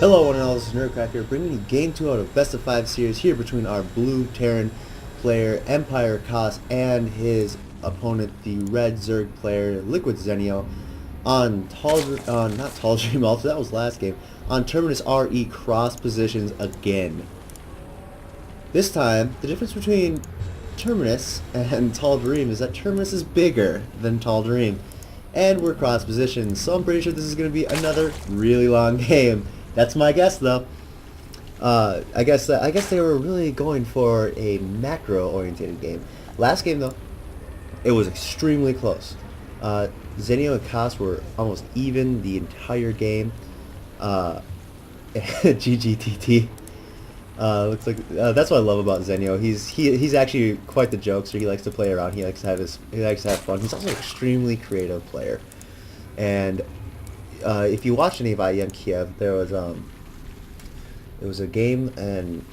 Hello one and all, this is Nerdcrack here, bringing you Game 2 out of Best of 5 series here between our blue Terran player, EmpireKas, and his opponent, the red Zerg player, LiquidZenio, on not Tall Dream also, that was last game, on Terminus RE cross positions again. This time, the difference between Terminus and Tall Dream is that Terminus is bigger than Tall Dream, and we're cross positions, so I'm pretty sure this is going to be another really long game. That's my guess, though. I guess they were really going for a macro-oriented game. Last game, though, it was extremely close. Zenio and Kas were almost even the entire game. GGTT. Looks like that's what I love about Zenio. He's actually quite the jokester. He likes to play around. He likes to have fun. He's also an extremely creative player, and if you watched any of IEM Kiev, there was a game, and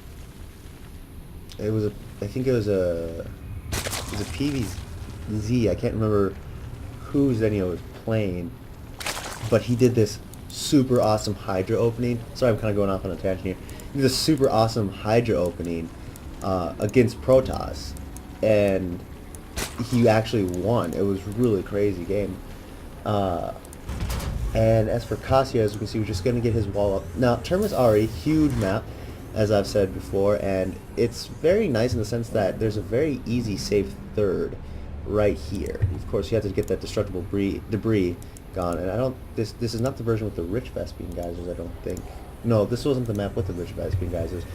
I think it was a PvZ. I can't remember who Zenio was playing, but he did this super awesome Hydra opening. Sorry, I'm kind of going off on a tangent here. He did a super awesome Hydra opening against Protoss, and he actually won. It was a really crazy game. And as for Kasia, as you can see, we're just going to get his wall up. Now, Terminus RE, huge map, as I've said before, and it's very nice in the sense that there's a very easy, safe third right here. Of course, you have to get that destructible debris gone, and this is not the version with the rich Vespian geysers, I don't think. No, this wasn't the map with the rich Vespian geysers.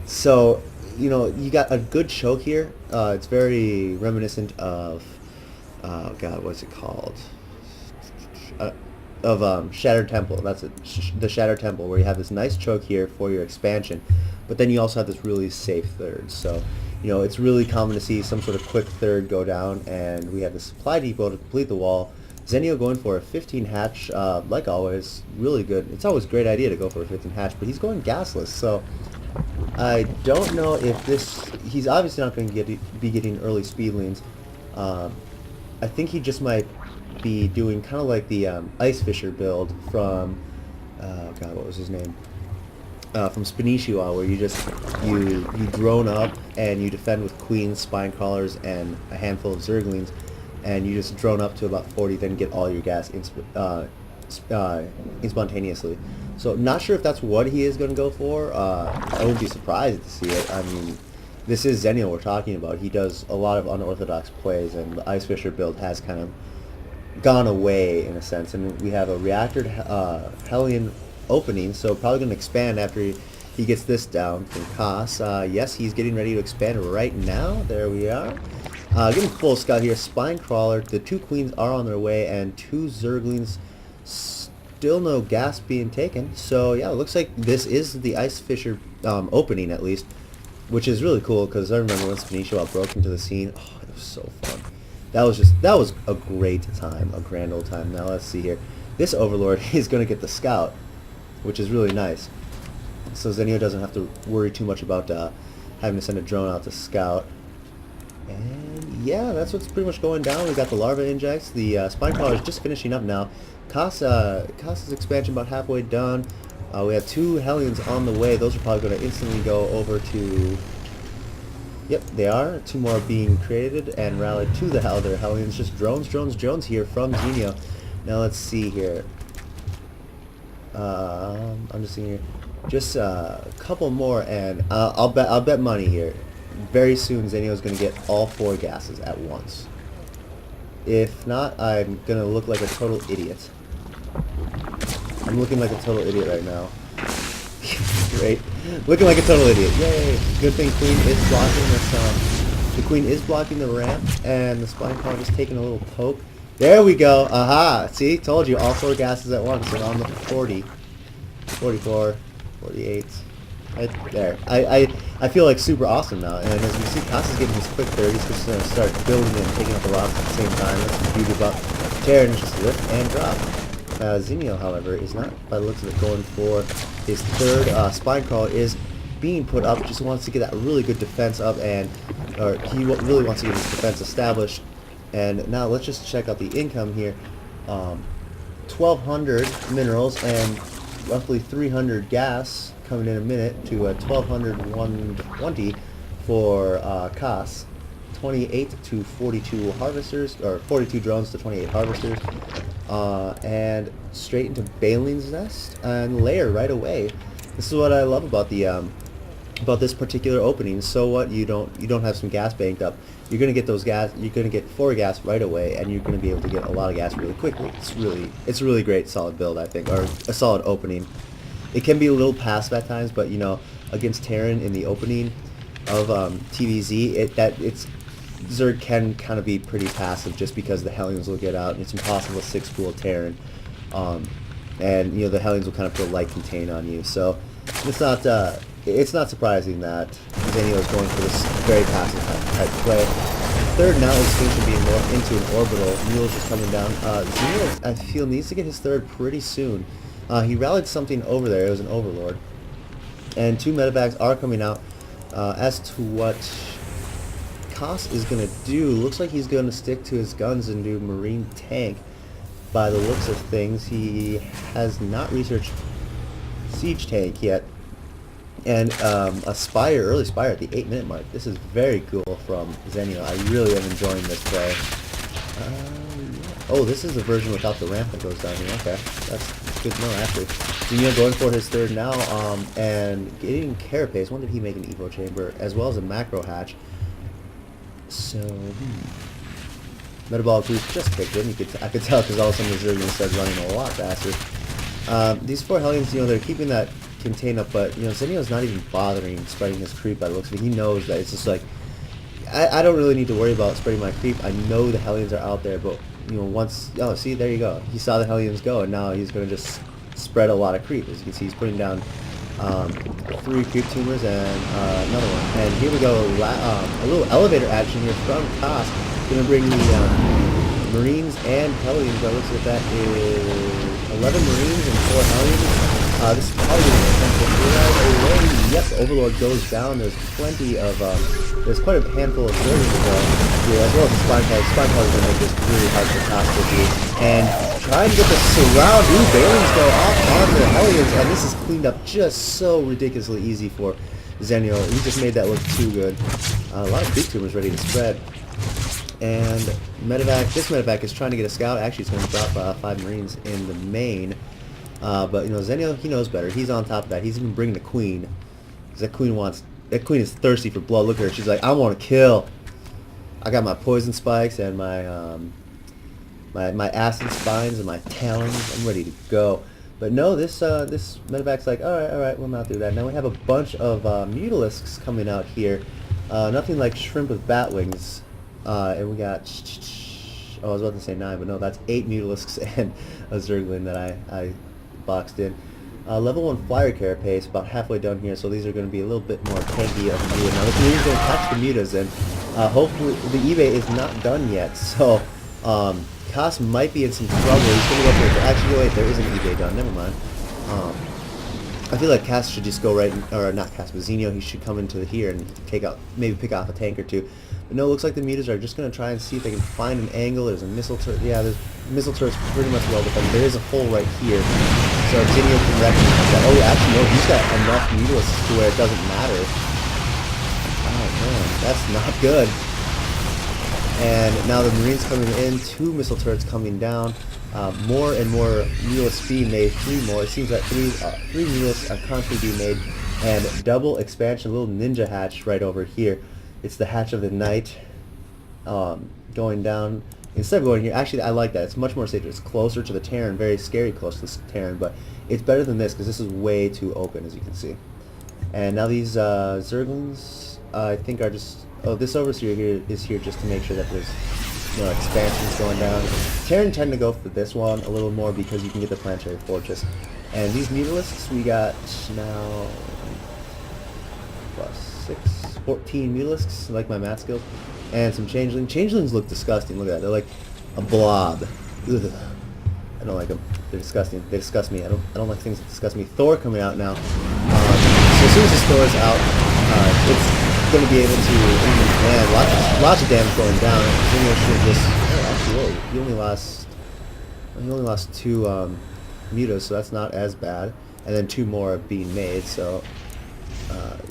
So, you know, you got a good choke here. It's very reminiscent of, oh god, what's it called? Shattered Temple. That's it. The Shattered Temple, where you have this nice choke here for your expansion, but then you also have this really safe third. So, you know, it's really common to see some sort of quick third go down, and we have the supply depot to complete the wall. Zenio going for a 15 hatch, like always, really good. It's always a great idea to go for a 15 hatch, but he's going gasless, so I don't know if he's obviously not going to be getting early speed leans. I think he just might be doing kind of like the Ice Fisher build from, oh god, what was his name? From Spinishua, where you drone up and you defend with queens, spine crawlers, and a handful of zerglings, and you just drone up to about 40, then get all your gas instantaneously. So not sure if that's what he is going to go for. I wouldn't be surprised to see it. I mean, this is Zenio we're talking about. He does a lot of unorthodox plays, and the Ice Fisher build has kind of gone away in a sense, and we have a reactor Hellion opening, so probably going to expand after he gets this down from Kas. Yes, he's getting ready to expand right now. There we are. Getting full scout here. Spine crawler. The two queens are on their way, and two zerglings. Still no gas being taken. So yeah, it looks like this is the Ice Fisher opening at least, which is really cool because I remember when Spinishua broke into the scene. Oh, it was so fun. That was a great time, a grand old time. Now let's see here. This Overlord is going to get the scout, which is really nice. So Zenio doesn't have to worry too much about having to send a drone out to scout. And yeah, that's what's pretty much going down. We got the larva injects. The spine crawler is just finishing up now. Kas's expansion about halfway done. We have two Hellions on the way. Those are probably going to instantly go over to... Yep, they are. Two more being created and rallied to the other Hellions. Just drones here from Zenio. Now let's see here. I'm just seeing here. Just a couple more, and I'll bet money here. Very soon, Zenio is going to get all 4 gases at once. If not, I'm going to look like a total idiot. I'm looking like a total idiot right now. Great. Looking like a total idiot. Yay! Good thing Queen is blocking this, the Queen is blocking the ramp, and the Spine Crawler just taking a little poke. There we go! Aha! See? Told you, all 4 gases at once, and on the 40. 44, 48. Right there. I feel like super awesome now, and as we see, Kas is getting his quick 30s, just going to start building and taking up the rocks at the same time. That's the beauty about Terran, just lift and drop. Zenio, however, is not, by the looks of it, going for his third. Spine Crawler is being put up, just wants to get that really good defense up, and he really wants to get his defense established. And now let's just check out the income here. 1,200 minerals, and roughly 300 gas coming in a minute to 1200 120 for Kas. 28 to 42 harvesters, or 42 drones to 28 harvesters, and straight into Balin's Nest and layer right away. This is what I love about the about this particular opening. So what, you don't have some gas banked up. You're gonna get those gas. You're gonna get 4 gas right away, and you're gonna be able to get a lot of gas really quickly. It's a really great solid build, I think, or a solid opening. It can be a little passive at times, but you know, against Terran in the opening of TVZ, Zerg can kind of be pretty passive just because the Hellions will get out and it's impossible to 6-pool Terran, and you know, the Hellions will kind of put a light contain on you. So it's not surprising that Zenio is going for this very passive type play. Third now is going to be more into an orbital. Mule's just coming down. Zenio, I feel, needs to get his third pretty soon. He rallied something over there. It was an Overlord, and 2 medevacs are coming out. As to what Kas is going to do, looks like he's going to stick to his guns and do Marine Tank. By the looks of things, he has not researched Siege Tank yet. And a Spire, early Spire at the 8-minute mark. This is very cool from Zenio. I really am enjoying this play. Oh, this is the version without the ramp that goes down here. Okay, that's good to know, actually. Zenio going for his third now, and getting Carapace. When did he make an Evo Chamber, as well as a Macro Hatch? So, Metabolic Boost just kicked in. I could tell because all of a sudden the Zerg started running a lot faster. These 4 Hellions, you know, they're keeping that contain up, but you know, Zenio's not even bothering spreading his creep by the looks of it. He knows that it's just like, I don't really need to worry about spreading my creep. I know the Hellions are out there, but you know, once, oh, see, there you go. He saw the Hellions go, and now he's going to just spread a lot of creep. As you can see, he's putting down 3 creep tumors and another one. And here we go, a little elevator action here from Kas. Going to bring the Marines and Hellions. By looks like that is 11 Marines and 4 Hellions. This is probably going to attempt to away. Yep, Overlord goes down. There's plenty of, there's quite a handful of Zergers to go here, as well as the Spine Call. Spine Call is going to make this really hard for Kas to do. And trying to get the surround. Ooh, Balins go off on the Hellions, and this is cleaned up just so ridiculously easy for Zenio. He just made that look too good. A lot of creep tumors ready to spread. And this medevac is trying to get a scout. Actually, it's going to drop 5 Marines in the main. But you know, Zenio, he knows better. He's on top of that. He's even bringing the Queen, because that Queen is thirsty for blood. Look at her. She's like, I want to kill. I got my poison spikes and my my acid spines and my talons. I'm ready to go. But no, this medevac's like, all right, we'll not do that. Now we have a bunch of Mutalisks coming out here. Nothing like shrimp with bat wings. And we got, oh, I was about to say 9, but no, that's 8 Mutalisks and a Zerglin that I boxed in. Level 1 Flyer Carapace, about halfway done here, so these are going to be a little bit more tanky of the Muta. Now this Muta's going to catch the Mutas, and hopefully the eBay is not done yet, so Kas might be in some trouble. He's going to go for it. Actually, wait, there is an eBay done, never mind. I feel like Kas should just go right, or not Kas, but Zenio, he should come into here and maybe pick off a tank or two. But no, it looks like the Mutas are just going to try and see if they can find an angle. There's a missile turret. Yeah, there's missile turrets pretty much well defended. There is a hole right here, so Zenio can recognize that. Oh, actually, no, he's got enough Mutalisks to where it doesn't matter. Oh, man, that's not good. And now the Marines coming in, 2 missile turrets coming down. More and more Mutalisks being made, 3 more. It seems that 3 Mutalisks are constantly being made, and double expansion, little ninja hatch right over here. It's the Hatch of the Night going down. Instead of going here, actually I like that. It's much more safe. It's closer to the Terran, very scary close to the Terran, but it's better than this because this is way too open, as you can see. And now these Zerglings, I think, are just... Oh, this Overseer here is here just to make sure that there's expansions going down. Terran tend to go for this one a little more because you can get the Planetary Fortress. And these Mutalisks, we got now... plus 6... 14 Mutalisks, like my math skills, and some Changelings. Changelings look disgusting. Look at that. They're like a blob. Ugh. I don't like them. They're disgusting. They disgust me. I don't like things that disgust me. Thor coming out now. So as soon as this Thor is out, it's going to be able to, man, lots of damage going down. Zenio should just, actually, whoa, he only lost 2 Mutas, so that's not as bad. and then 2 more are being made. So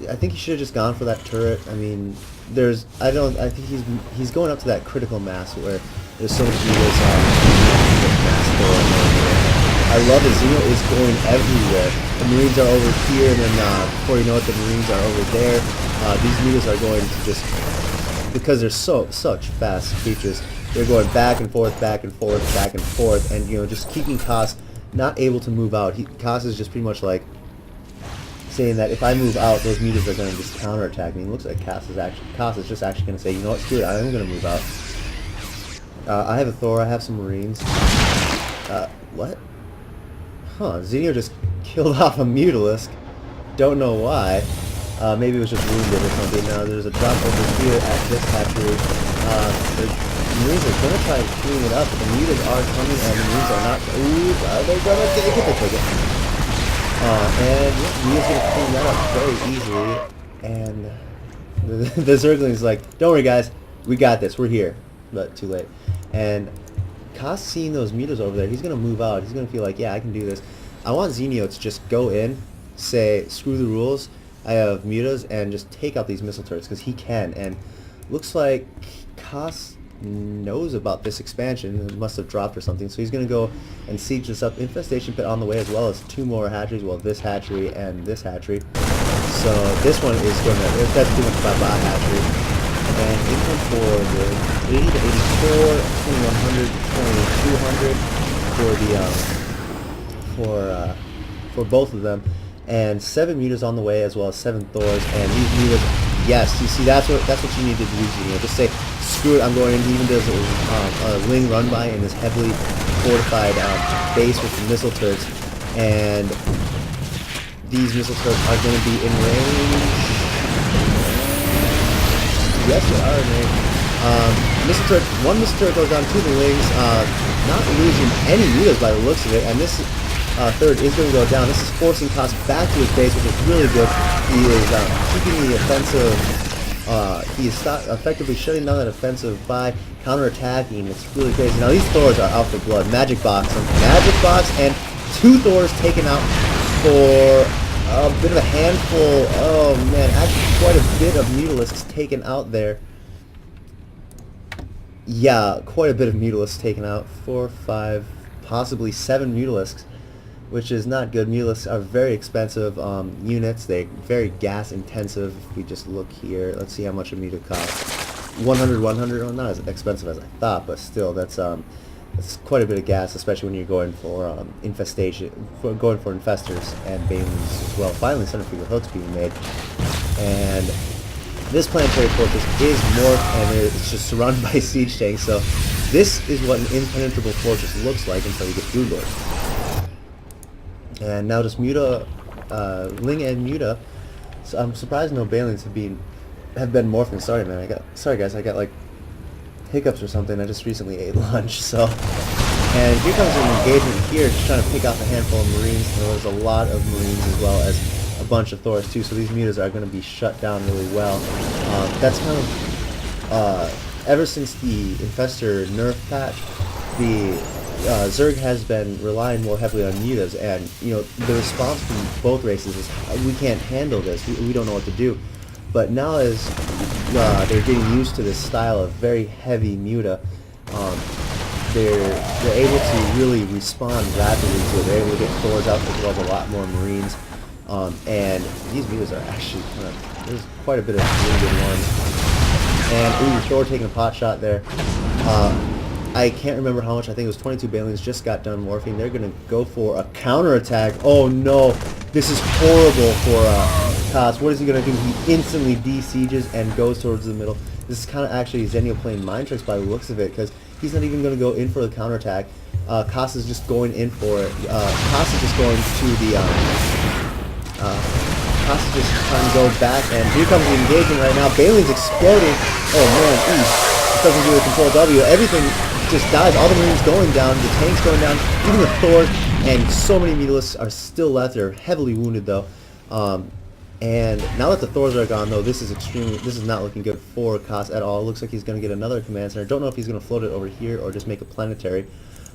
I think he should have just gone for that turret. I mean, I think he's going up to that critical mass where there's so many meters mass going over. I love it. Zenio is going everywhere. The Marines are over here, and then before you know it, the Marines are over there. These meters are going to just, because they're such fast creatures, they're going back and forth, back and forth, back and forth, and just keeping Kas not able to move out. Kas is just pretty much like saying that if I move out, those meters are going to just counterattack me. It looks like Kas is just actually going to say, you know what, screw it, I am going to move out. I have a Thor, I have some Marines. What? Huh, Zenio just killed off a Mutalisk. Don't know why. Maybe it was just wounded or something. Now there's a drop over here at this hatchery. The Marines are going to try to clean it up, but the Mutas are coming and the Marines are not. Ooh, they're going to take it. They take it. And Zenio's going to clean that up very easily. And the Zergling's like, don't worry guys, we got this, we're here. But too late. And Kas seeing those meters over there, he's going to move out. He's going to feel like, yeah, I can do this. I want Zenio to just go in, say, screw the rules, I have mutas, and just take out these missile turrets, because he can. And looks like Kas knows about this expansion. It must have dropped or something. So he's going to go and siege this up. Infestation pit on the way, as well as 2 more hatcheries. Well, this hatchery and this hatchery. So this one is going to, that's pretty much bye-bye hatchery. And income for the 80 to 84, 2100 to 2200 for the for both of them, and 7 meters on the way, as well as 7 Thors. And these meters, yes, you see, that's what you need to do. Just say, screw it, I'm going in. He even does a Ling run by in this heavily fortified base with the missile turrets, and these missile turrets are going to be in range. Yes, they are in range. One missile turret goes down to the Lings, not losing any meters by the looks of it, and this third is going to go down. This is forcing Kas back to his base, which is really good. He is keeping the offensive, he is effectively shutting down that offensive by counterattacking. It's really crazy. Now these Thors are out for blood. Magic Box, and 2 Thors taken out for a bit of a handful. Oh man, actually quite a bit of Mutalisks taken out there. Yeah, quite a bit of Mutalisks taken out. 4, 5, possibly 7 Mutalisks, which is not good. Mutalisks are very expensive units. They're very gas intensive. If we just look here, let's see how much a Muta costs. 100, well, not as expensive as I thought, but still, that's quite a bit of gas, especially when you're going for infestation, going for infestors and banelings as well. Finally, centrifugal hooks being made, and this planetary fortress is morphed, and it's just surrounded by siege tanks. So this is what an impenetrable fortress looks like until you get Blue Lord. And now just Muta, Ling and Muta. So I'm surprised no banelings have been morphing. Sorry, man. Sorry guys, I got like hiccups or something. I just recently ate lunch, so. And here comes an engagement here, just trying to pick off a handful of Marines. There was a lot of Marines, as well as a bunch of Thors too, so these mutas are going to be shut down really well. That's kind of, ever since the Infestor nerf patch, the Zerg has been relying more heavily on mutas, and the response from both races is, we can't handle this, we don't know what to do. But now as they're getting used to this style of very heavy muta, they're able to really respond rapidly to it. They're able to get Thors out, as well as a lot more Marines. And these mutas are actually there's quite a bit of really good ones. And Thor taking a pot shot there. I can't remember how much. I think it was 22 Banelings just got done morphing. They're going to go for a counterattack. Oh no, this is horrible for Kas. What is he going to do? He instantly de-sieges and goes towards the middle. This is kind of actually Zenio playing mind tricks by the looks of it, because he's not even going to go in for the counterattack. Kas is just going in for it. Kas is just going to the Kas is just trying to go back, and here comes the engagement right now. Baneling's exploding. Oh man, this doesn't do a control W. Everything just dies. All the Marines going down, the tanks going down, even the Thor, and so many Mutalisks are still left. They're heavily wounded though. And now that the Thors are gone though, this is not looking good for Kas at all. It looks like he's going to get another command center. I don't know if he's going to float it over here or just make a planetary.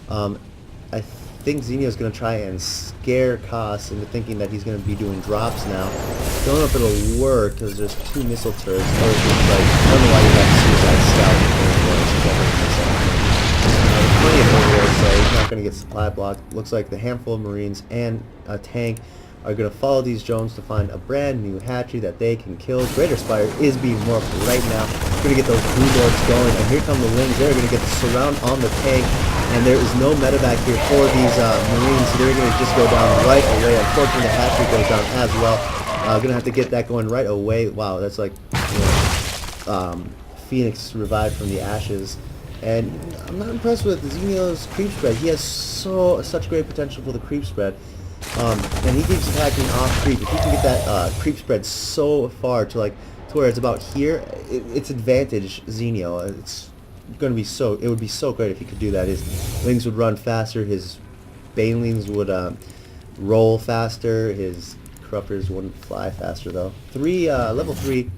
I think Xenio's going to try and scare Kas into thinking that he's going to be doing drops now. Don't know if it'll work because there's 2 missile turrets. Or it's just like, I don't know why you have Suicide Scout. Plenty of overlords, so he's not going to get supply blocked. Looks like the handful of Marines and a tank are going to follow these drones to find a brand new hatchery that they can kill. Greater Spire is being morphed right now. Going to get those Blue Lords going, and here come the Lings. They're going to get the surround on the tank, and there is no medevac here for these Marines. They're going to just go down right away. Unfortunately, the hatchery goes down as well. Going to have to get that going right away. Wow, that's like, you know, Phoenix revived from the ashes. And I'm not impressed with Xenio's creep spread. He has such great potential for the creep spread. And he keeps attacking off creep. If he can get that creep spread so far to where it's about here, it's advantage Xenio. It's going to be it would be so great if he could do that. His Lings would run faster, his Banelings would roll faster, his Corruptors wouldn't fly faster though. Level 3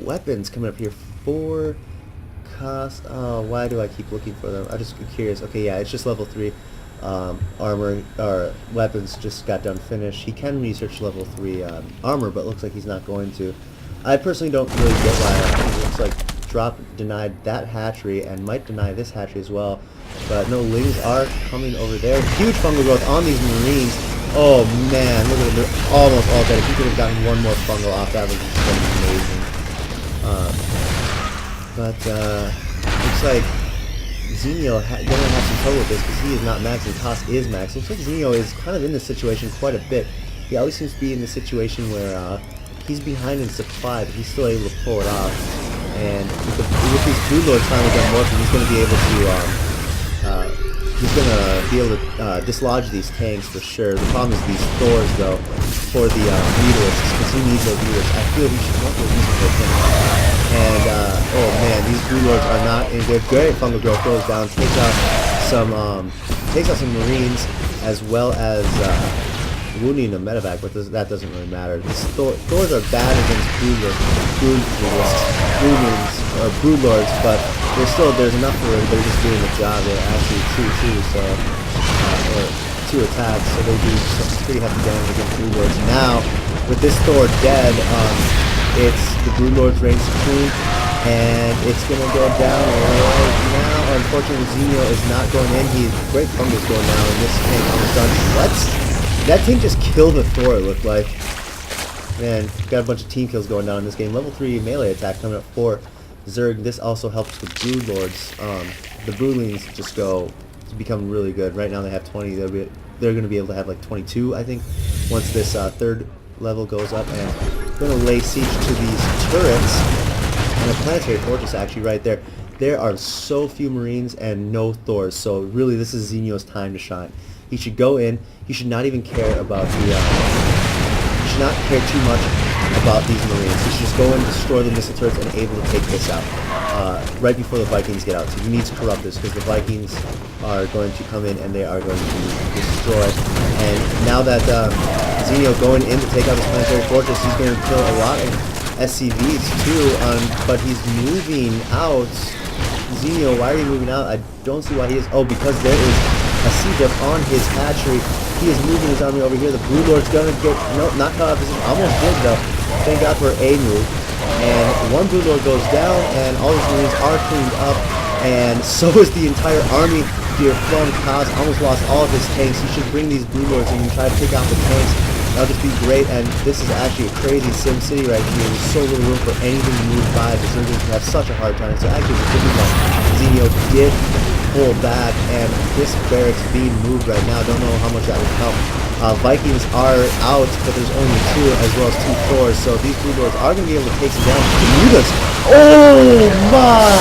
weapons coming up here for Kas. Why do I keep looking for them? I'm just curious. Okay, yeah, it's just level 3. Armor or weapons just got done finished. He can research level 3 armor, but looks like he's not going to. I personally don't really get why. It looks like Drop denied that hatchery and might deny this hatchery as well. But no, Lings are coming over there. Huge fungal growth on these Marines. Oh man, look at them. They're almost all dead. If he could have gotten one more fungal off, that would have just been amazing. Looks like Xenio gonna have some trouble with this because he is not maxed and Kas is maxed. Looks like Xenio is kind of in this situation quite a bit. He always seems to be in the situation where he's behind in supply, but he's still able to pull it off. And with these Blue Lords finally done working, he's gonna be able to dislodge these tanks for sure. The problem is these Thors though for the Mutalisks, because he needs those Mutalisks. I feel he should want those Mutalisks. And oh man, these Blue Lords are not in good. Great fungal growth goes down, takes out some Marines as well as wounding a medevac, but that doesn't really matter. Thors are bad against Brood Lords, but there's enough for them. They're just doing the job. They're actually 2 or 2 attacks, so they do some pretty hefty damage against Brood Lords. Now, with this Thor dead, it's the Brood Lord's reign supreme, and it's gonna go down right now. Unfortunately, Xenio is not going in. Great fungus going down, and this tank almost done. What? That tank just killed the Thor, it looked like. Man, got a bunch of team kills going down in this game. Level 3 melee attack coming up for Zerg. This also helps with Brood Lords. The Broodlings just become really good. Right now they have 20. They're going to be able to have like 22, I think, once this 3rd level goes up. And we're going to lay siege to these turrets. And a planetary fortress actually right there. There are so few Marines and no Thors, so really this is Xenio's time to shine. He should go in. He should not even care about the. He should not care too much about these Marines. He should just go in, destroy the missile turrets, and able to take this out right before the Vikings get out. So he needs Corruptors because the Vikings are going to come in and they are going to destroy. And now that Xenio going in to take out this planetary fortress, he's going to kill a lot of SCVs too. But he's moving out. Xenio, why are you moving out? I don't see why he is. Oh, because there is a C-Diff on his hatchery. He is moving his army over here. The Blue Lord's gonna get, no, not caught up. Almost did though. Thank God for a move. And one Blue Lord goes down, and all his Marines are cleaned up, and so is the entire army here from Kas. Almost lost all of his tanks. He should bring these Blue Lords in and try to pick out the tanks. That'll just be great, and this is actually a crazy Sim City right here. There's so little room for anything to move by. The Zergers have such a hard time. So actually, it's good that Xenio did pull back, and this barracks being moved right now. Don't know how much that would help. Vikings are out, but there's only 2 as well as 2 Thors, so these Blue Lords are going to be able to take some damage. Bermudas! Oh my!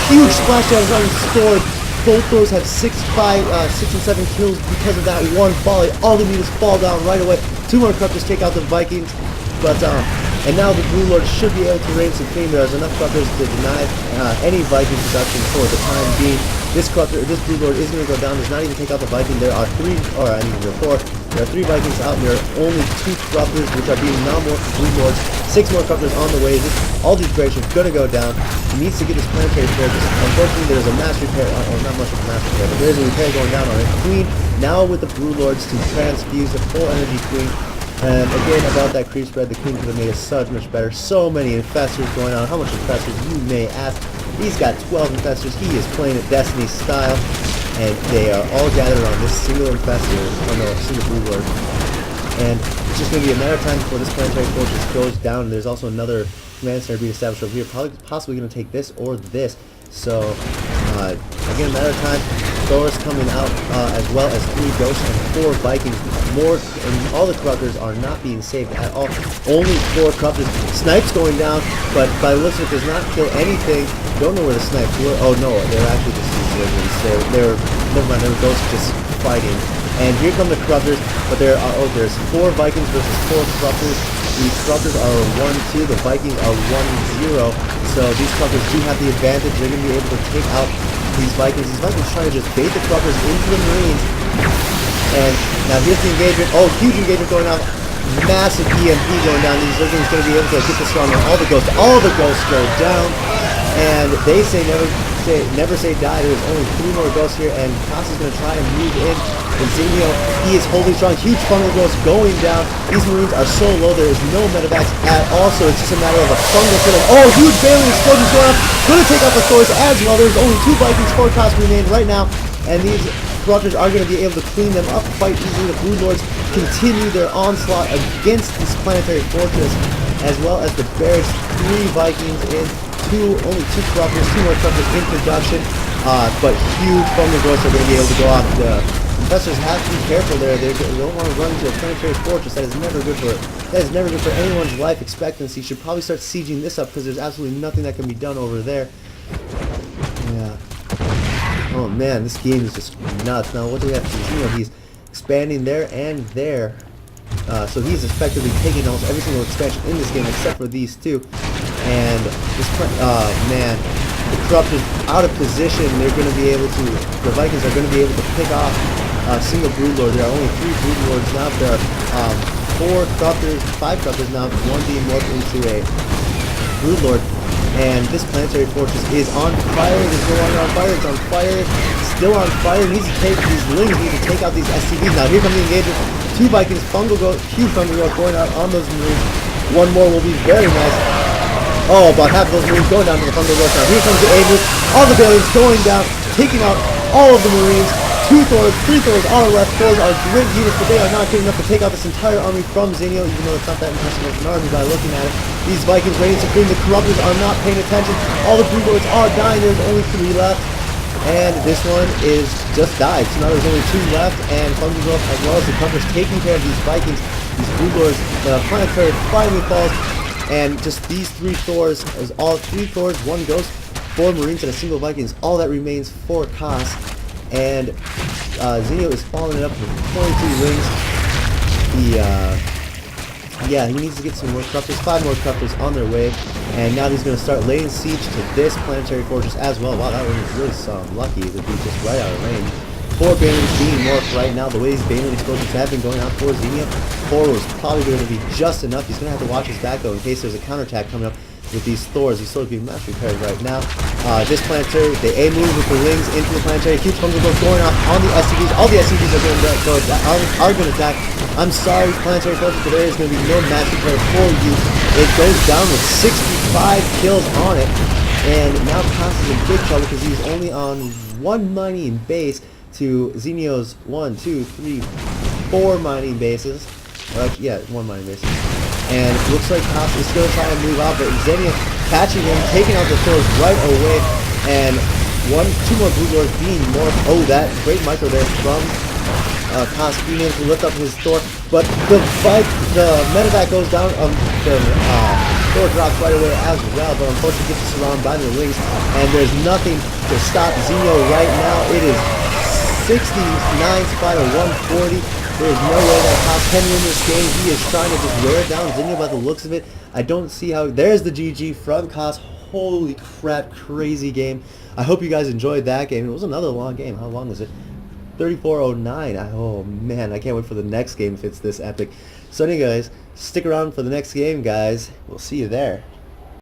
Huge splashdowns on his sword. Both Thors have 6 and 7 kills because of that one volley. All the Bermudas fall down right away. 2 more Corruptors take out the Vikings, but and now the Blue Lords should be able to reign supreme. There's enough Corruptors to deny any Viking production for the time being. This Blue Lord is going to go down. Does not even take out the Viking. There are 4 There are 3 Vikings out, and there are only 2 Corruptors, which are being now morphed to Blue Lords. 6 more Corruptors on the way. All these Brave are going to go down. He needs to get his planetary fortress. Unfortunately, there's a mass repair, or not much of a mass repair, but there's a repair going down on it. Queen now with the Blue Lords to transfuse the full energy Queen. And again, about that creep spread, the Queen could have made it so much better. So many infestors going on. How much infestors, you may ask? He's got 12 infestors. He is playing it Destiny style. And they are all gathered around this single infestor, oh no, single Blue Lord. And it's just going to be a matter of time before this planetary fortress goes down. And there's also another command center being established over here. Possibly going to take this or this. So, again, a matter of time. Thor's coming out, as well as 3 Ghosts and 4 Vikings. More, and all the Corruptors are not being saved at all. Only 4 Corruptors. Snipes going down, but by the looks of it, does not kill anything. Don't know where the snipes were. Oh no, they're actually just civilians. They're never mind. They're Ghosts just fighting. And here come the Corruptors, but there's 4 Vikings versus 4 Corruptors. The Corruptors are 1-2, the Vikings are 1-0. So these Corruptors do have the advantage. They're going to be able to take out these Vikings. These Vikings trying to just bait the Corruptors into the Marines. And now here's the engagement. Oh, huge engagement going on. Massive EMP going down. These Zerglings going to be able to get the strong on all the Ghosts. All the Ghosts go down. And they say never say die. There's only 3 more Ghosts here, and Kas is going to try and move in. And Zenio, he is holding strong. Huge fungal growth going down. These Marines are so low, there is no medevacs at all, so it's just a matter of a fungal kill. Oh, huge Bailey explosions going on. Going to take out the Thors as well. There's only 2 Vikings forecast remain right now, and these Corruptors are going to be able to clean them up quite easily. The Blue Lords continue their onslaught against this planetary fortress, as well as the Barracks. 3 Vikings in, only 2 Corruptors, 2 more Corruptors in production, but huge fungal growths are going to be able to go off. The Investors have to be careful there. They don't want to run into a planetary fortress. That is never good for anyone's life expectancy. You should probably start sieging this up, because there's absolutely nothing that can be done over there. Yeah. Oh man, this game is just nuts. Now what do we have to do? You know, he's expanding there and there. So he's effectively taking almost every single expansion in this game except for these 2. And this man, the Corruptors out of position. They're going to be able to, the Vikings are going to be able to pick off single Brood Lord. There are only 3 Brood Lords now. There are 4 Corruptors, 5 Corruptors now, 1 being morphed into a Brood Lord. And this planetary fortress is on fire. It is no longer on fire. It's on fire. Still on fire. Needs to take these Lings. Need to take out these SCVs. Now here comes the engagement. 2 Vikings, fungal growth, huge fungal growth going out on those Marines. 1 more will be very nice. Oh, about half of those Marines going down to the fungal growth. Now here comes the A move. All the Bailies going down, taking out all of the Marines. 2 Thors, 3 Thors on the left. Thors are great units, but they are not good enough to take out this entire army from Zenio, even though it's not that impressive of an army by looking at it. These Vikings reigning supreme. The Corruptors are not paying attention. All the Blue Lords are dying. There's only 3 left. And this one is just died. So now there's only 2 left, and Fungal Growth as well as the Corruptors taking care of these Vikings. These Blue Lords, the planetary finally falls, and just these 3 Thors, is all 3 Thors, 1 Ghost, 4 Marines, and a single Vikings. All that remains for Kas. And Zenio is following it up with 22 wings. Yeah, he needs to get some more Corruptors, 5 more Corruptors on their way. And now he's going to start laying siege to this planetary fortress as well. Wow, that one is really lucky to be just right out of range. 4 Banelings being morphed right now. The way these Baneling explosions have been going out for Zenio, 4 was probably going to be just enough. He's going to have to watch his back though in case there's a counterattack coming up with these Thors. These Thors being mass repaired right now. This planetary, the A move with the Lings into the planetary. Huge fungal growth going off on the SCVs. All the SCVs are going to die. I'm sorry, planetary fortress, but there is going to be no mass repair for you. It goes down with 65 kills on it. And now Kas is in big trouble because he's only on 1 mining base to Zenio's 1, 2, 3, 4 mining bases. Yeah, 1 mining base. And it looks like Kas is going to try and move out, but Zenio catching him, taking out the Thors right away, and 2 more Blue Lords being morphed. Oh, that great micro there from Kas being able to lift up his Thor, but the medevac goes down. The Thor drops right away as well, but unfortunately gets surrounded by the Lings, and there's nothing to stop Zenio right now. It is 69 spot of 140. There is no way that Kas can win this game. He is trying to just wear down Zenio by the looks of it. I don't see how. There's the GG from Kas. Holy crap, crazy game. I hope you guys enjoyed that game. It was another long game. How long was it? 3409. Oh man, I can't wait for the next game if it's this epic. So anyways, stick around for the next game, guys. We'll see you there.